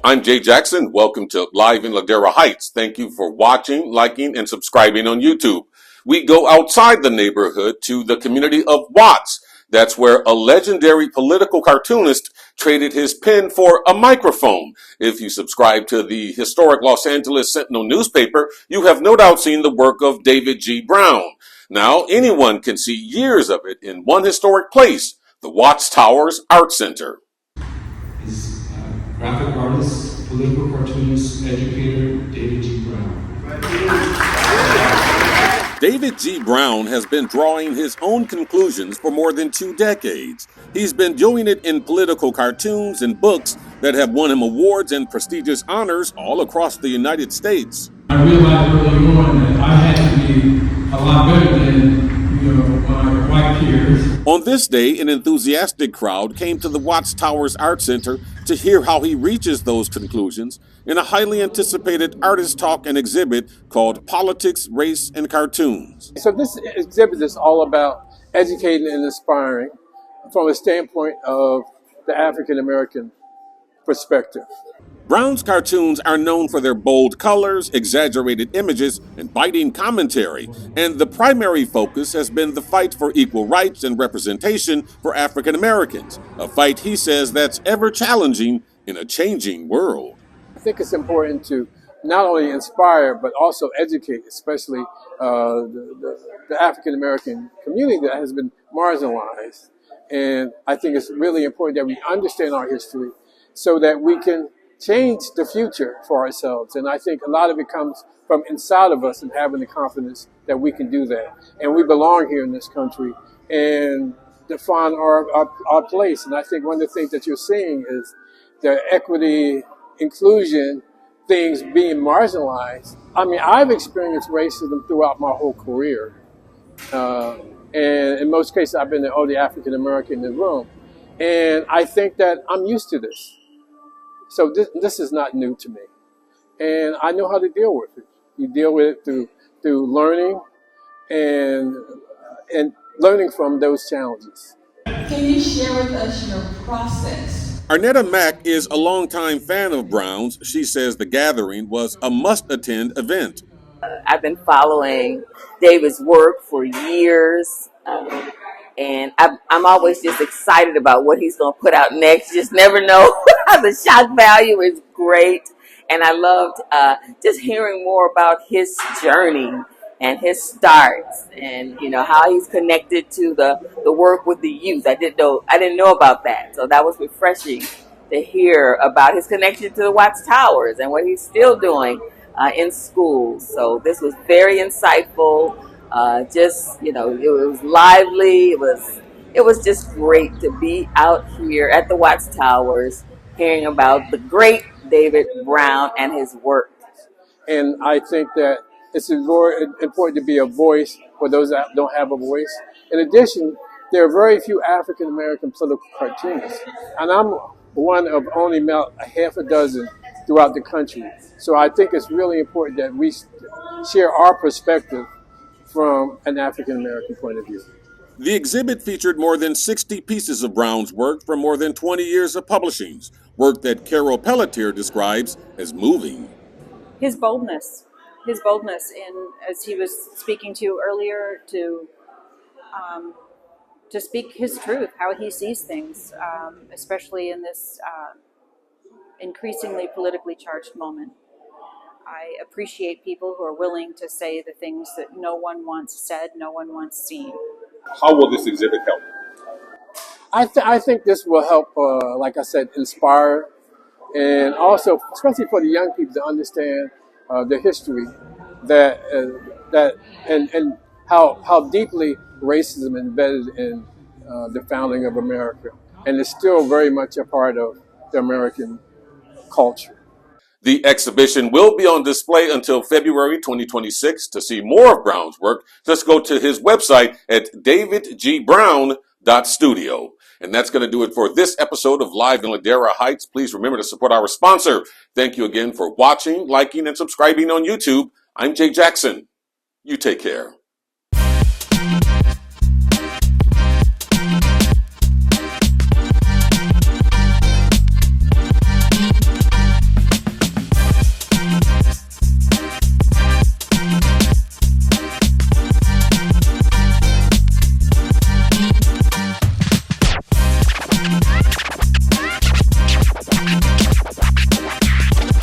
I'm Jay Jackson. Welcome to Live in Ladera Heights. Thank you for watching, liking, and subscribing on YouTube. We go outside the neighborhood to the community of Watts. That's where a legendary political cartoonist traded his pen for a microphone. If you subscribe to the historic Los Angeles Sentinel newspaper, you have no doubt seen the work of David G. Brown. Now, anyone can see years of it in one historic place, the Watts Towers Art Center. Is graphic artist, political cartoonist, educator, David G. Brown. David G. Brown has been drawing his own conclusions for more than 2 decades. He's been doing it in political cartoons and books that have won him awards and prestigious honors all across the United States. I realized early on that I had to be a lot better than my white peers. On this day, an enthusiastic crowd came to the Watts Towers Art Center to hear how he reaches those conclusions in a highly anticipated artist talk and exhibit called Politics, Race, and Cartoons. So this exhibit is all about educating and inspiring from a standpoint of the African American perspective. Brown's cartoons are known for their bold colors, exaggerated images, and biting commentary, and the primary focus has been the fight for equal rights and representation for African Americans, a fight he says that's ever challenging in a changing world. I think it's important to not only inspire, but also educate, especially the African American community that has been marginalized. And I think it's really important that we understand our history so that we can change the future for ourselves. And I think a lot of it comes from inside of us and having the confidence that we can do that. And we belong here in this country and define our place. And I think one of the things that you're seeing is the equity, inclusion, things being marginalized. I mean, I've experienced racism throughout my whole career. And in most cases, I've been the only African American in the room. And I think that I'm used to this. So this is not new to me. And I know how to deal with it. You deal with it through learning and learning from those challenges. Can you share with us your process? Arnetta Mack is a longtime fan of Brown's. She says the gathering was a must-attend event. I've been following David's work for years, and I'm always just excited about what he's going to put out next. Just never know. The shock value is great, and I loved just hearing more about his journey and his starts, and how he's connected to the work with the youth. I didn't know about that, so that was refreshing to hear about his connection to the Watts Towers and what he's still doing in schools. So this was very insightful. It was lively. It was just great to be out here at the Watts Towers hearing about the great David Brown and his work. And I think that it's very important to be a voice for those that don't have a voice. In addition, there are very few African American political cartoonists, and I'm one of only about a half a dozen throughout the country. So I think it's really important that we share our perspective from an African American point of view. The exhibit featured more than 60 pieces of Brown's work from more than 20 years of publishings, work that Carol Pelletier describes as moving. His boldness in, as he was speaking to you earlier, to speak his truth, how he sees things, especially in this increasingly politically charged moment. I appreciate people who are willing to say the things that no one once said, no one once seen. How will this exhibit help? I think this will help, like I said, inspire, and also, especially for the young people, to understand the history and how deeply racism embedded in the founding of America, and is still very much a part of the American culture. The exhibition will be on display until February 2026. To see more of Brown's work, just go to his website at davidgbrown.studio. And that's going to do it for this episode of Live in Ladera Heights. Please remember to support our sponsor. Thank you again for watching, liking, and subscribing on YouTube. I'm Jay Jackson. You take care.